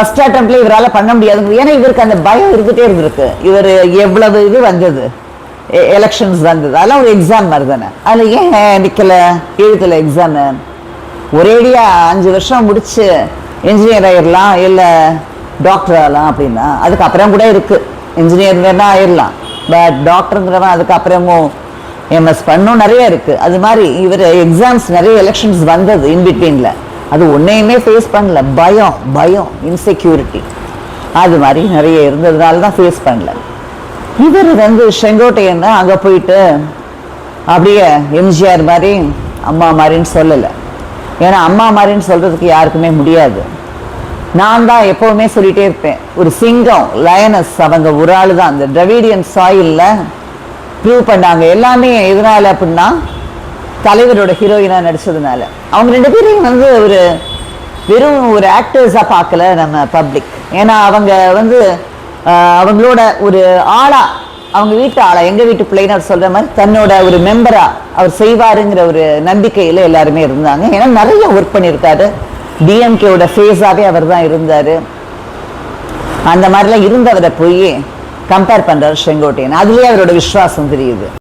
First அட்டெம்ப்ட்ல இவரால் பண்ண முடியாது. ஏன்னா இவருக்கு அந்த பயம் இருந்துகிட்டே இருந்திருக்கு. இவர் எவ்வளவு இது வந்தது, எலெக்ஷன்ஸ் வந்தது, அதெல்லாம் ஒரு எக்ஸாம் மாதிரி தானே. அதில் ஏன் நிற்கல, எழுதலை எக்ஸாமு. ஒரேடியா 5 வருஷம் முடிச்சு இன்ஜினியர் ஆயிடலாம், இல்லை டாக்டர் ஆகலாம் அப்படின்னா அதுக்கப்புறம் கூட இருக்கு. இன்ஜினியர் வேணா ஆயிடலாம், பட் டாக்டருங்கிறவன் அதுக்கப்புறமும் எம்எஸ் பண்ணும் நிறைய இருக்கு. அது மாதிரி இவர் எக்ஸாம்ஸ் நிறைய எலெக்ஷன்ஸ் வந்தது இன்பிட்வீனில், அது ஒன்றையுமே ஃபேஸ் பண்ணல. பயம் இன்செக்யூரிட்டி அது மாதிரி நிறைய இருந்ததுனால தான் ஃபேஸ் பண்ணல. இவர் செங்கோட்டையன் அங்கே போயிட்டு அப்படியே எம்ஜிஆர் மாதிரி அம்மா மாதிரின்னு சொல்லலை. ஏன்னா அம்மா மாதிரின்னு சொல்றதுக்கு யாருக்குமே முடியாது. நான் தான் எப்பவுமே சொல்லிட்டே இருப்பேன், ஒரு சிங்கம் லயனஸ் அவங்க ஒரு ஆள் தான் அந்த டிராவிடியன் சாயில்ல ப்ரூவ் பண்ணாங்க. எல்லாமே எதனால அப்படின்னா தலைவரோட ஹீரோயினா நடிச்சதுனால. அவங்க 2 பேரையும் ஒரு வெறும் ஒரு ஆக்டர்ஸா பார்க்கல நம்ம பப்ளிக். ஏன்னா அவங்க அவங்களோட ஒரு ஆளா, அவங்க வீட்டு ஆளா, எங்க வீட்டு பிள்ளைன்னு அவர் சொல்ற மாதிரி தன்னோட ஒரு மெம்பரா அவர் செய்வாருங்கிற ஒரு நம்பிக்கையில எல்லாருமே இருந்தாங்க. ஏன்னா நிறைய ஒர்க் பண்ணியிருக்காரு. டிஎம்கேவோட ஃபேஸாவே அவர் தான் இருந்தாரு. அந்த மாதிரிலாம் இருந்தவரை போய் கம்பேர் பண்றாரு செங்கோட்டையன். அதுலயே அவரோட விசுவாசம் தெரியுது.